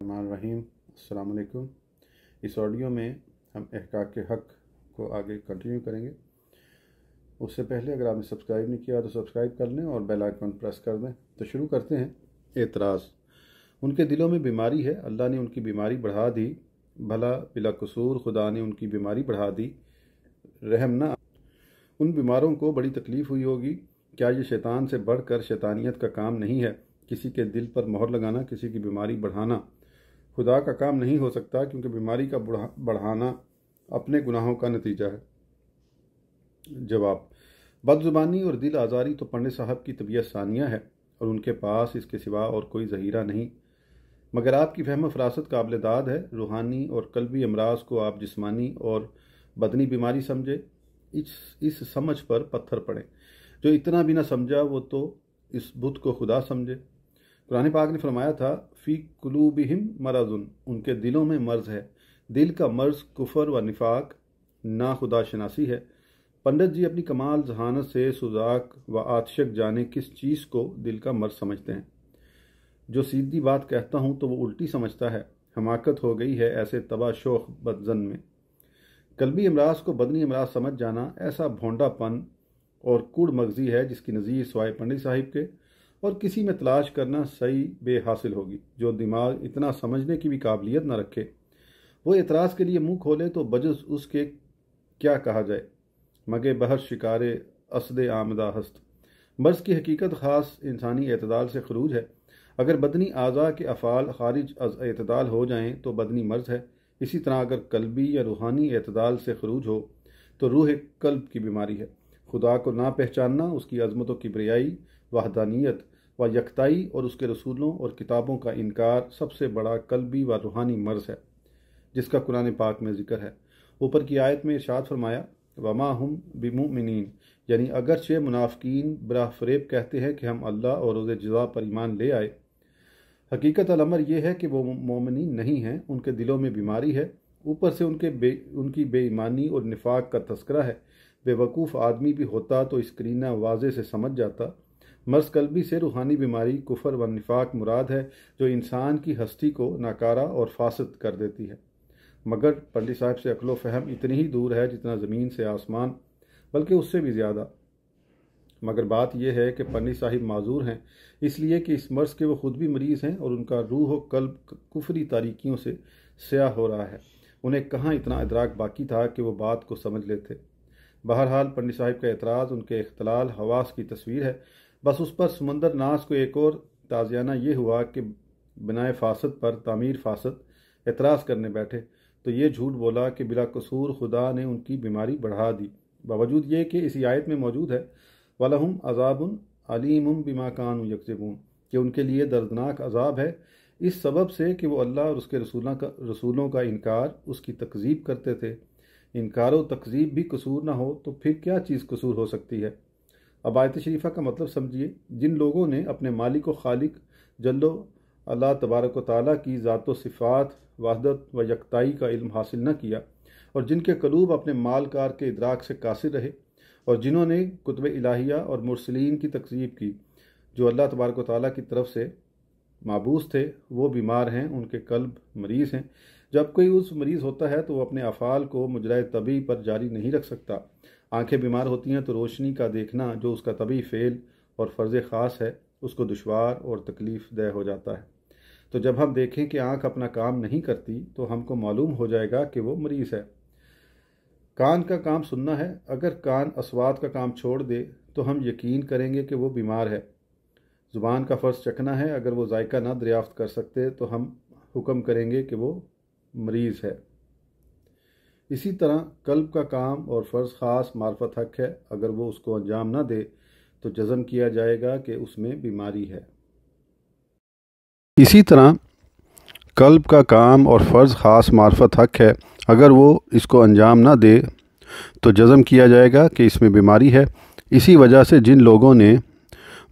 الرحمن الرحیم السلام علیکم۔ اس آڈیو میں ہم احقاق حق کو آگے کنٹینیو کریں گے۔ اس سے پہلے اگر آپ نے سبسکرائب نہیں کیا تو سبسکرائب کر لیں اور بیل آئیکن پریس کر دیں۔ تو شروع کرتے ہیں۔ اعتراض۔ ان کے دلوں میں بیماری ہے، اللہ نے ان کی بیماری بڑھا دی، بھلا بلا قصور خدا نے ان کی بیماری بڑھا دی، رحم نہ۔ ان بیماروں کو بڑی تکلیف ہوئی ہوگی۔ کیا یہ شیطان سے بڑھ کر شیطانیت کا کام نہیں ہے؟ کسی کے دل پر مہر لگانا، کسی کی بیماری بڑھانا خدا کا کام نہیں ہو سکتا، کیونکہ بیماری کا بڑھانا اپنے گناہوں کا نتیجہ ہے۔ جواب: بد زبانی اور دل آزاری تو پنڈت صاحب کی طبیعت ثانیہ ہے اور ان کے پاس اس کے سوا اور کوئی ذخیرہ نہیں، مگر آپ کی فہم و فراست قابل داد ہے۔ روحانی اور قلبی امراض کو آپ جسمانی اور بدنی بیماری سمجھے، اس سمجھ پر پتھر پڑے۔ جو اتنا بھی نہ سمجھا وہ تو اس بت کو خدا سمجھے۔ قرآن پاک نے فرمایا تھا فی قلوبہم مرض، ان کے دلوں میں مرض ہے۔ دل کا مرض کفر و نفاق، نا خدا شناسی ہے۔ پنڈت جی اپنی کمال ذہانت سے سوزاک و آتشک جانے کس چیز کو دل کا مرض سمجھتے ہیں۔ جو سیدھی بات کہتا ہوں تو وہ الٹی سمجھتا ہے۔ حماقت ہو گئی ہے ایسے تباہ شوخ بدزن میں۔ قلبی امراض کو بدنی امراض سمجھ جانا ایسا بھونڈا پن اور کوڑ مغزی ہے جس کی نظیر سوائے پنڈت صاحب کے اور کسی میں تلاش کرنا صحیح بے حاصل ہوگی۔ جو دماغ اتنا سمجھنے کی بھی قابلیت نہ رکھے وہ اعتراض کے لیے منہ کھولے تو بجز اس کے کیا کہا جائے، مگے بہر شکارے اسد آمدہ ہست۔ مرض کی حقیقت خاص انسانی اعتدال سے خروج ہے۔ اگر بدنی اعضاء کے افعال خارج از اعتدال ہو جائیں تو بدنی مرض ہے۔ اسی طرح اگر قلبی یا روحانی اعتدال سے خروج ہو تو روح قلب کی بیماری ہے۔ خدا کو نہ پہچاننا، اس کی عظمت و کبریائی، وحدانیت و یکتائی اور اس کے رسولوں اور کتابوں کا انکار سب سے بڑا قلبی و روحانی مرض ہے، جس کا قرآن پاک میں ذکر ہے۔ اوپر کی آیت میں ارشاد فرمایا وما ہم بمؤمنین، یعنی اگرچہ منافقین براہ فریب کہتے ہیں کہ ہم اللہ اور روز جزا پر ایمان لے آئے، حقیقت الامر یہ ہے کہ وہ مومنین نہیں ہیں، ان کے دلوں میں بیماری ہے۔ اوپر سے ان کی بے ایمانی اور نفاق کا تذکرہ ہے۔ بے وقوف آدمی بھی ہوتا تو اس قرینہ واضح سے سمجھ جاتا۔ مرض قلبی سے روحانی بیماری کفر و نفاق مراد ہے، جو انسان کی ہستی کو ناکارہ اور فاسد کر دیتی ہے۔ مگر پنڈت صاحب سے عقل و فہم اتنی ہی دور ہے جتنا زمین سے آسمان، بلکہ اس سے بھی زیادہ۔ مگر بات یہ ہے کہ پنڈت صاحب معذور ہیں، اس لیے کہ اس مرض کے وہ خود بھی مریض ہیں اور ان کا روح و قلب کفری تاریکیوں سے سیاہ ہو رہا ہے۔ انہیں کہاں اتنا ادراک باقی تھا کہ وہ بات کو سمجھ لیتے۔ بہرحال پنڈت صاحب کا اعتراض ان کے اختلال حواس کی تصویر ہے۔ بس اس پر سمندر ناز کو ایک اور تازیانہ یہ ہوا کہ بنائے فاسد پر تعمیر فاسد اعتراض کرنے بیٹھے تو یہ جھوٹ بولا کہ بلا قصور خدا نے ان کی بیماری بڑھا دی، باوجود یہ کہ اسی آیت میں موجود ہے وَلَهُمْ عَذَابٌ عَلِيمٌ بِمَا كَانُوا يَكْذِبُونَ، کہ ان کے لیے دردناک عذاب ہے اس سبب سے کہ وہ اللہ اور اس کے رسولوں کا انکار، اس کی تکذیب کرتے تھے۔ انکار و تکذیب بھی قصور نہ ہو تو پھر کیا چیز قصور ہو سکتی ہے؟ اب آیت شریفہ کا مطلب سمجھیے۔ جن لوگوں نے اپنے مالک و خالق جل اللہ تبارک و تعالیٰ کی ذات و صفات، وحدت و یکتائی کا علم حاصل نہ کیا، اور جن کے قلوب اپنے مال کار کے ادراک سے قاصر رہے، اور جنہوں نے کتب الہیہ اور مرسلین کی تکذیب کی جو اللہ تبارک و تعالیٰ کی طرف سے مابعوث تھے، وہ بیمار ہیں، ان کے قلب مریض ہیں۔ جب کوئی عضو مریض ہوتا ہے تو وہ اپنے افعال کو مجرائے طبیعی پر جاری نہیں رکھ سکتا۔ آنکھیں بیمار ہوتی ہیں تو روشنی کا دیکھنا جو اس کا طبیعی فعل اور فرض خاص ہے اس کو دشوار اور تکلیف دہ ہو جاتا ہے۔ تو جب ہم دیکھیں کہ آنکھ اپنا کام نہیں کرتی تو ہم کو معلوم ہو جائے گا کہ وہ مریض ہے۔ کان کا کام سننا ہے، اگر کان اصوات کا کام چھوڑ دے تو ہم یقین کریں گے کہ وہ بیمار ہے۔ زبان کا فرض چکھنا ہے، اگر وہ ذائقہ نہ دریافت کر سکتے تو ہم حکم کریں گے کہ وہ مریض ہے۔ اسی طرح قلب کا کام اور فرض خاص معرفت حق ہے، اگر وہ اس کو انجام نہ دے تو جزم کیا جائے گا کہ اس میں بیماری ہے۔ اسی طرح قلب کا کام اور فرض خاص معرفت حق ہے، اگر وہ اس کو انجام نہ دے تو جزم کیا جائے گا کہ اس میں بیماری ہے۔ اسی وجہ سے جن لوگوں نے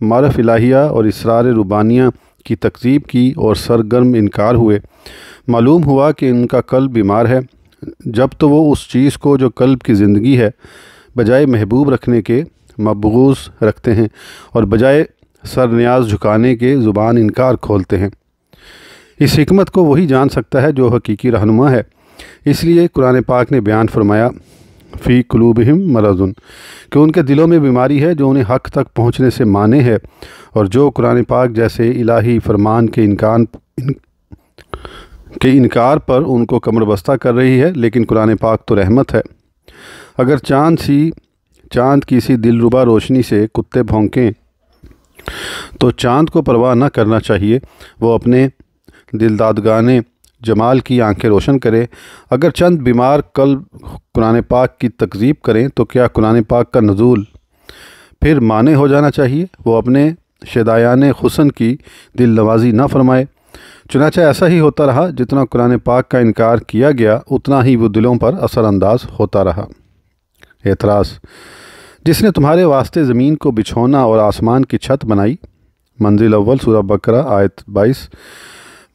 معرف الہیہ اور اسرار ربانیہ کی تکذیب کی اور سرگرم انکار ہوئے، معلوم ہوا کہ ان کا قلب بیمار ہے۔ جب تو وہ اس چیز کو جو قلب کی زندگی ہے بجائے محبوب رکھنے کے مبغوض رکھتے ہیں، اور بجائے سر نیاز جھکانے کے زبان انکار کھولتے ہیں۔ اس حکمت کو وہی جان سکتا ہے جو حقیقی رہنما ہے۔ اس لیے قرآن پاک نے بیان فرمایا فی قلوبہم مرض، کہ ان کے دلوں میں بیماری ہے جو انہیں حق تک پہنچنے سے مانے ہے، اور جو قرآن پاک جیسے الہی فرمان کے انکار پر ان کو کمر بستہ کر رہی ہے۔ لیکن قرآن پاک تو رحمت ہے۔ اگر چاند کی سی دلربا روشنی سے کتے بھونکیں تو چاند کو پرواہ نہ کرنا چاہیے، وہ اپنے دلدادگانے جمال کی آنکھیں روشن کرے۔ اگر چند بیمار قلب قرآن پاک کی تکذیب کریں تو کیا قرآن پاک کا نزول پھر مانع ہو جانا چاہیے؟ وہ اپنے شدایان حسن کی دل نوازی نہ فرمائے۔ چنانچہ ایسا ہی ہوتا رہا، جتنا قرآن پاک کا انکار کیا گیا اتنا ہی وہ دلوں پر اثر انداز ہوتا رہا۔ اعتراض: جس نے تمہارے واسطے زمین کو بچھونا اور آسمان کی چھت بنائی۔ منزل اول سورہ بقرہ آیت 22۔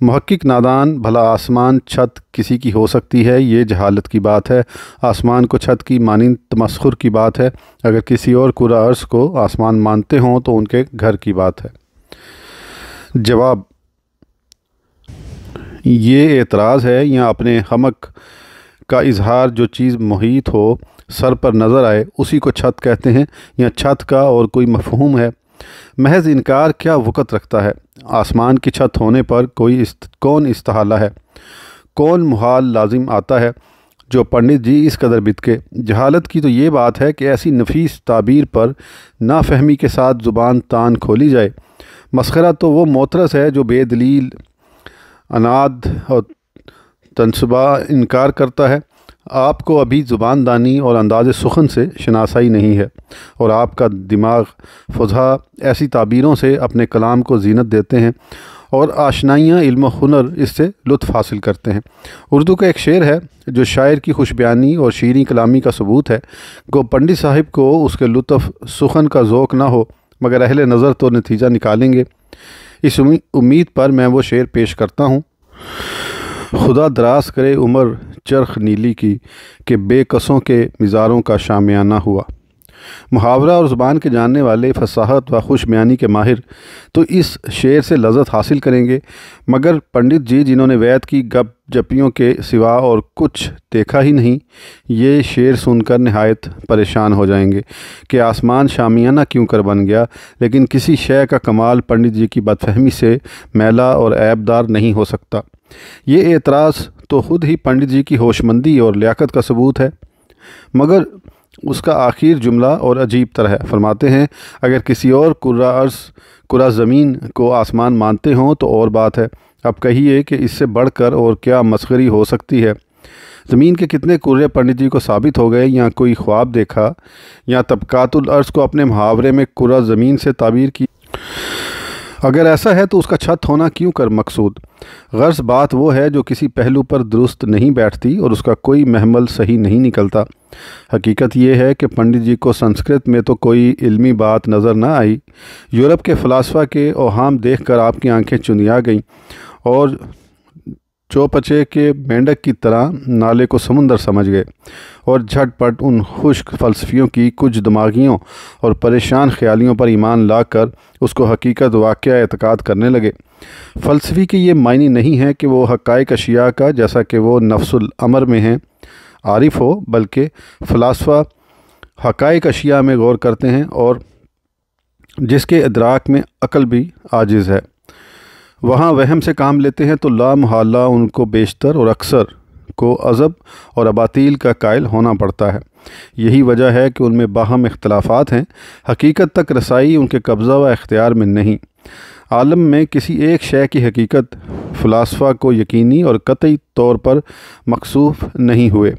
محقق نادان: بھلا آسمان چھت کسی کی ہو سکتی ہے؟ یہ جہالت کی بات ہے۔ آسمان کو چھت کی مانند تمسخر کی بات ہے۔ اگر کسی اور کرہ ارض کو آسمان مانتے ہوں تو ان کے گھر کی بات ہے۔ جواب: یہ اعتراض ہے یا اپنے حمق کا اظہار۔ جو چیز محیط ہو، سر پر نظر آئے، اسی کو چھت کہتے ہیں، یا چھت کا اور کوئی مفہوم ہے؟ محض انکار کیا وقت رکھتا ہے؟ آسمان کی چھت ہونے پر کون استحالہ ہے؟ کون محال لازم آتا ہے جو پنڈت جی اس قدر بدکے؟ جہالت کی تو یہ بات ہے کہ ایسی نفیس تعبیر پر نافہمی کے ساتھ زبان تان کھولی جائے۔ مسخرہ تو وہ موترس ہے جو بے دلیل عناد اور تنصبہ انکار کرتا ہے۔ آپ کو ابھی زبان دانی اور انداز سخن سے شناسائی نہیں ہے، اور آپ کا دماغ فضحا ایسی تعبیروں سے اپنے کلام کو زینت دیتے ہیں، اور آشنائیاں علم و ہنر اس سے لطف حاصل کرتے ہیں۔ اردو کا ایک شعر ہے جو شاعر کی خوش بیانی اور شیریں کلامی کا ثبوت ہے۔ گو پنڈت صاحب کو اس کے لطف سخن کا ذوق نہ ہو، مگر اہل نظر تو نتیجہ نکالیں گے۔ اس امید پر میں وہ شعر پیش کرتا ہوں: خدا دراز کرے عمر چرخ نیلی کی، کہ بے کسوں کے مزاروں کا شامیانہ ہوا۔ محاورہ اور زبان کے جاننے والے، فصاحت و خوش بیانی کے ماہر تو اس شعر سے لذت حاصل کریں گے، مگر پنڈت جی جنہوں نے وید کی گپ جپیوں کے سوا اور کچھ دیکھا ہی نہیں، یہ شعر سن کر نہایت پریشان ہو جائیں گے کہ آسمان شامیانہ کیوں کر بن گیا۔ لیکن کسی شے کا کمال پنڈت جی کی بدفہمی سے میلا اور عیب دار نہیں ہو سکتا۔ یہ اعتراض تو خود ہی پنڈت جی کی ہوش مندی اور لیاقت کا ثبوت ہے، مگر اس کا آخر جملہ اور عجیب طرح ہے۔ فرماتے ہیں: اگر کسی اور کرہ زمین کو آسمان مانتے ہوں تو اور بات ہے، اب کہیے کہ اس سے بڑھ کر اور کیا مسخری ہو سکتی ہے؟ زمین کے کتنے کرے پنڈت جی کو ثابت ہو گئے، یا کوئی خواب دیکھا، یا طبقات الارض کو اپنے محاورے میں کرہ زمین سے تعبیر کی؟ اگر ایسا ہے تو اس کا چھت ہونا کیوں کر مقصود؟ غرض بات وہ ہے جو کسی پہلو پر درست نہیں بیٹھتی اور اس کا کوئی محمل صحیح نہیں نکلتا۔ حقیقت یہ ہے کہ پنڈت جی کو سنسکرت میں تو کوئی علمی بات نظر نہ آئی، یورپ کے فلاسفہ کے اوہام دیکھ کر آپ کی آنکھیں چندیا گئیں، اور چوپچے کے مینڈک کی طرح نالے کو سمندر سمجھ گئے، اور جھٹ پٹ ان خشک فلسفیوں کی کچھ دماغیوں اور پریشان خیالیوں پر ایمان لا کر اس کو حقیقت واقعہ اعتقاد کرنے لگے۔ فلسفی کی یہ معنی نہیں ہے کہ وہ حقائق اشیاء کا جیسا کہ وہ نفس الامر میں ہیں عارف ہو، بلکہ فلاسفہ حقائق اشیاء میں غور کرتے ہیں اور جس کے ادراک میں عقل بھی عاجز ہے، وہاں وہم سے کام لیتے ہیں، تو لا محالہ ان کو بیشتر اور اکثر کو عذب اور اباطیل کا قائل ہونا پڑتا ہے۔ یہی وجہ ہے کہ ان میں باہم اختلافات ہیں۔ حقیقت تک رسائی ان کے قبضہ و اختیار میں نہیں۔ عالم میں کسی ایک شے کی حقیقت فلاسفہ کو یقینی اور قطعی طور پر مکشوف نہیں ہوئے۔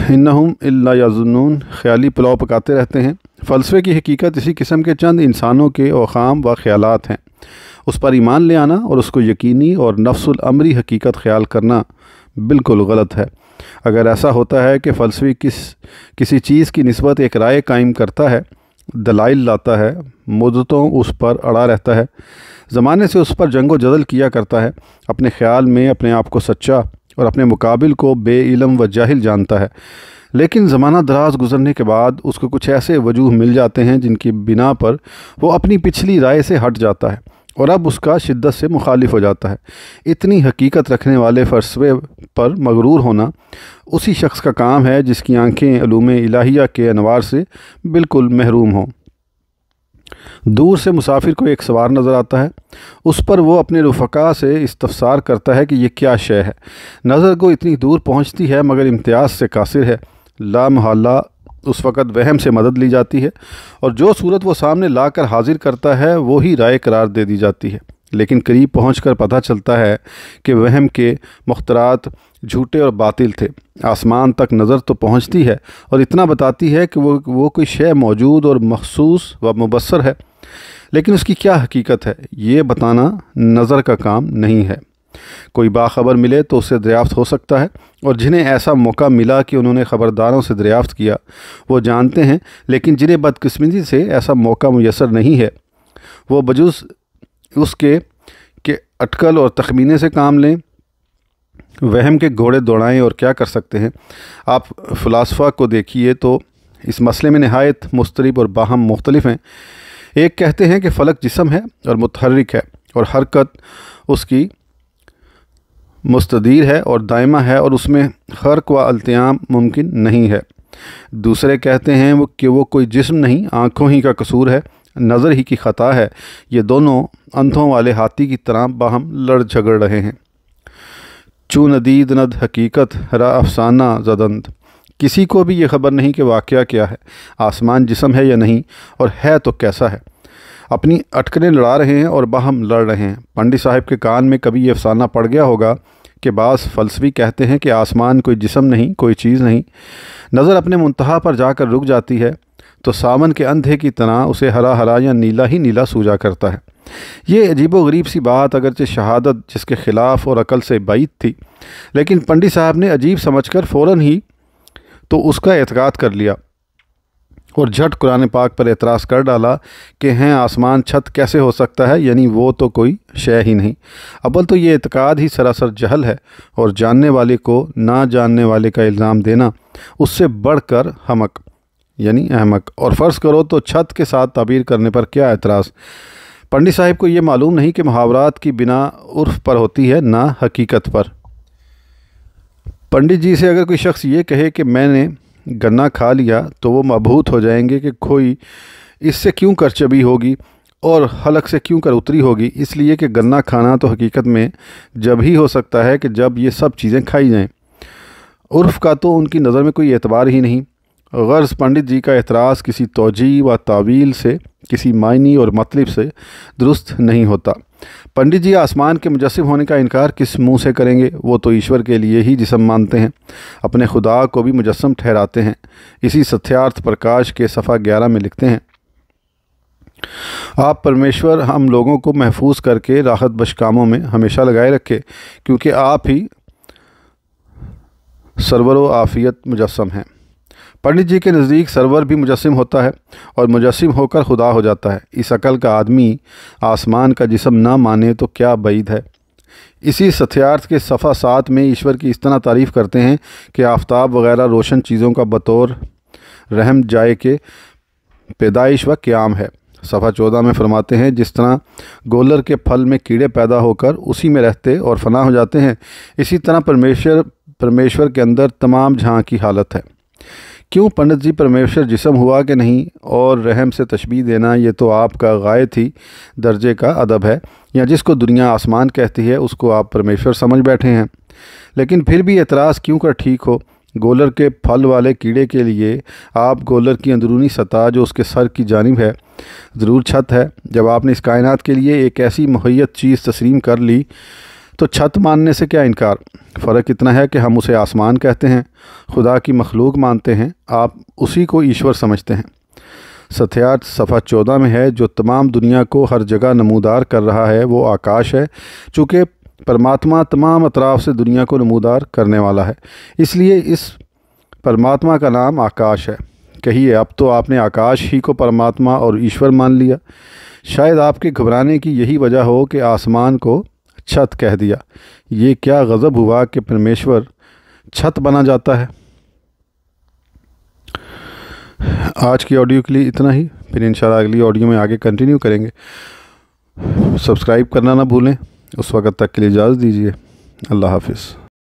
انہم الا یظنون، خیالی پلاؤ پکاتے رہتے ہیں۔ فلسفے کی حقیقت اسی قسم کے چند انسانوں کے اوہام و خیالات ہیں۔ اس پر ایمان لے آنا اور اس کو یقینی اور نفس الامری حقیقت خیال کرنا بالکل غلط ہے۔ اگر ایسا ہوتا ہے کہ فلسفی کسی چیز کی نسبت ایک رائے قائم کرتا ہے، دلائل لاتا ہے، مدتوں اس پر اڑا رہتا ہے، زمانے سے اس پر جنگ و جدل کیا کرتا ہے، اپنے خیال میں اپنے آپ کو سچا اور اپنے مقابل کو بے علم و جاہل جانتا ہے، لیکن زمانہ دراز گزرنے کے بعد اس کو کچھ ایسے وجوہ مل جاتے ہیں جن کی بنا پر وہ اپنی پچھلی رائے سے ہٹ جاتا ہے اور اب اس کا شدت سے مخالف ہو جاتا ہے۔ اتنی حقیقت رکھنے والے فلسفے پر مغرور ہونا اسی شخص کا کام ہے جس کی آنکھیں علوم الہیہ کے انوار سے بالکل محروم ہوں۔ دور سے مسافر کو ایک سوار نظر آتا ہے، اس پر وہ اپنے رفقا سے استفسار کرتا ہے کہ یہ کیا شے ہے۔ نظر کو اتنی دور پہنچتی ہے مگر امتیاز سے قاصر ہے۔ لا محالہ اس وقت وہم سے مدد لی جاتی ہے اور جو صورت وہ سامنے لا کر حاضر کرتا ہے وہی رائے قرار دے دی جاتی ہے، لیکن قریب پہنچ کر پتہ چلتا ہے کہ وہم کے مخترعات جھوٹے اور باطل تھے۔ آسمان تک نظر تو پہنچتی ہے اور اتنا بتاتی ہے کہ وہ کوئی شے موجود اور مخصوص و مبصر ہے، لیکن اس کی کیا حقیقت ہے یہ بتانا نظر کا کام نہیں ہے۔ کوئی باخبر ملے تو اس سے دریافت ہو سکتا ہے، اور جنہیں ایسا موقع ملا کہ انہوں نے خبرداروں سے دریافت کیا وہ جانتے ہیں، لیکن جنہیں بدقسمتی سے ایسا موقع میسر نہیں ہے وہ بجز اس کے کہ اٹکل اور تخمینے سے کام لیں، وہم کے گھوڑے دوڑائیں اور کیا کر سکتے ہیں۔ آپ فلاسفہ کو دیکھیے تو اس مسئلے میں نہایت مضطرب اور باہم مختلف ہیں۔ ایک کہتے ہیں کہ فلک جسم ہے اور متحرک ہے اور حرکت اس کی مستدیر ہے اور دائمہ ہے اور اس میں خرق و التیام ممکن نہیں ہے۔ دوسرے کہتے ہیں کہ وہ کوئی جسم نہیں، آنکھوں ہی کا قصور ہے، نظر ہی کی خطا ہے۔ یہ دونوں اندھوں والے ہاتھی کی طرح باہم لڑ جھگڑ رہے ہیں۔ چو ندید ند حقیقت را افسانہ زدند، کسی کو بھی یہ خبر نہیں کہ واقعہ کیا ہے، آسمان جسم ہے یا نہیں، اور ہے تو کیسا ہے۔ اپنی اٹکلیں لڑا رہے ہیں اور باہم لڑ رہے ہیں۔ پنڈی صاحب کے کان میں کبھی یہ افسانہ پڑ گیا ہوگا کہ بعض فلسفی کہتے ہیں کہ آسمان کوئی جسم نہیں، کوئی چیز نہیں۔ نظر اپنے منتہا پر جا کر رک جاتی ہے تو ساون کے اندھے کی طرح اسے ہرا ہرا یا نیلا ہی نیلا سوجا کرتا ہے۔ یہ عجیب و غریب سی بات اگرچہ شہادت جس کے خلاف اور عقل سے بعید تھی، لیکن پنڈی صاحب نے عجیب سمجھ کر فوراً ہی تو اس کا اعتقاد کر لیا اور جھٹ قرآن پاک پر اعتراض کر ڈالا کہ ہیں آسمان چھت کیسے ہو سکتا ہے، یعنی وہ تو کوئی شے ہی نہیں۔ اول تو یہ اعتقاد ہی سراسر جہل ہے، اور جاننے والے کو نہ جاننے والے کا الزام دینا اس سے بڑھ کر حمق یعنی احمق۔ اور فرض کرو تو چھت کے ساتھ تعبیر کرنے پر کیا اعتراض؟ پنڈی صاحب کو یہ معلوم نہیں کہ محاورات کی بنا عرف پر ہوتی ہے نہ حقیقت پر۔ پنڈت جی سے اگر کوئی شخص یہ کہے کہ میں نے گنا کھا لیا تو وہ مبہوت ہو جائیں گے کہ کوئی اس سے کیوں کر چبی ہوگی اور حلق سے کیوں کر اتری ہوگی، اس لیے کہ گنا کھانا تو حقیقت میں جب ہی ہو سکتا ہے کہ جب یہ سب چیزیں کھائی جائیں۔ عرف کا تو ان کی نظر میں کوئی اعتبار ہی نہیں۔ غرض پنڈت جی کا اعتراض کسی توجیہ و تعویل سے، کسی معنی اور مطلب سے درست نہیں ہوتا۔ پنڈت جی آسمان کے مجسم ہونے کا انکار کس منہ سے کریں گے؟ وہ تو ایشور کے لیے ہی جسم مانتے ہیں، اپنے خدا کو بھی مجسم ٹھہراتے ہیں۔ اسی ستیارتھ پرکاش کے صفحہ 11 میں لکھتے ہیں، آپ پرمیشور ہم لوگوں کو محفوظ کر کے راحت بخش کاموں میں ہمیشہ لگائے رکھے، کیونکہ آپ ہی سرور و عافیت مجسم ہیں۔ پنڈت جی کے نزدیک سرور بھی مجسم ہوتا ہے اور مجسم ہو کر خدا ہو جاتا ہے۔ اس عقل کا آدمی آسمان کا جسم نہ مانے تو کیا بعید ہے۔ اسی ستیارتھ کے صفحہ 7 میں ایشور کی اس طرح تعریف کرتے ہیں کہ آفتاب وغیرہ روشن چیزوں کا بطور رحم جائے کے پیدائش و قیام ہے۔ صفحہ 14 میں فرماتے ہیں، جس طرح گولر کے پھل میں کیڑے پیدا ہو کر اسی میں رہتے اور فنا ہو جاتے ہیں، اسی طرح پرمیشور کے اندر تمام جہاں کی حالت ہے۔ کیوں پنڈت جی پرمیشور جسم ہوا کہ نہیں اور رحم سے تشبیہ دینا یہ تو آپ کا غائط ہی درجے کا ادب ہے، یا جس کو دنیا آسمان کہتی ہے اس کو آپ پرمیشور سمجھ بیٹھے ہیں۔ لیکن پھر بھی اعتراض کیوں کر ٹھیک ہو؟ گولر کے پھل والے کیڑے کے لیے آپ گولر کی اندرونی سطح جو اس کے سر کی جانب ہے ضرور چھت ہے۔ جب آپ نے اس کائنات کے لیے ایک ایسی مہیت چیز تسلیم کر لی تو چھت ماننے سے کیا انکار؟ فرق اتنا ہے کہ ہم اسے آسمان کہتے ہیں، خدا کی مخلوق مانتے ہیں، آپ اسی کو ایشور سمجھتے ہیں۔ ستیارتھ صفحہ 14 میں ہے، جو تمام دنیا کو ہر جگہ نمودار کر رہا ہے وہ آکاش ہے، چونکہ پرماتما تمام اطراف سے دنیا کو نمودار کرنے والا ہے، اس لیے اس پرماتما کا نام آکاش ہے۔ کہیے اب تو آپ نے آکاش ہی کو پرماتما اور ایشور مان لیا۔ شاید آپ کے گھبرانے کی یہی وجہ ہو کہ آسمان کو چھت کہہ دیا۔ یہ کیا غضب ہوا کہ پرمیشور چھت بنا جاتا ہے۔ آج کی آڈیو کے لیے اتنا ہی، پھر انشاءاللہ اگلی آڈیو میں آگے کنٹینیو کریں گے۔ سبسکرائب کرنا نہ بھولیں۔ اس وقت تک کے لیے اجازت دیجیے۔ اللہ حافظ۔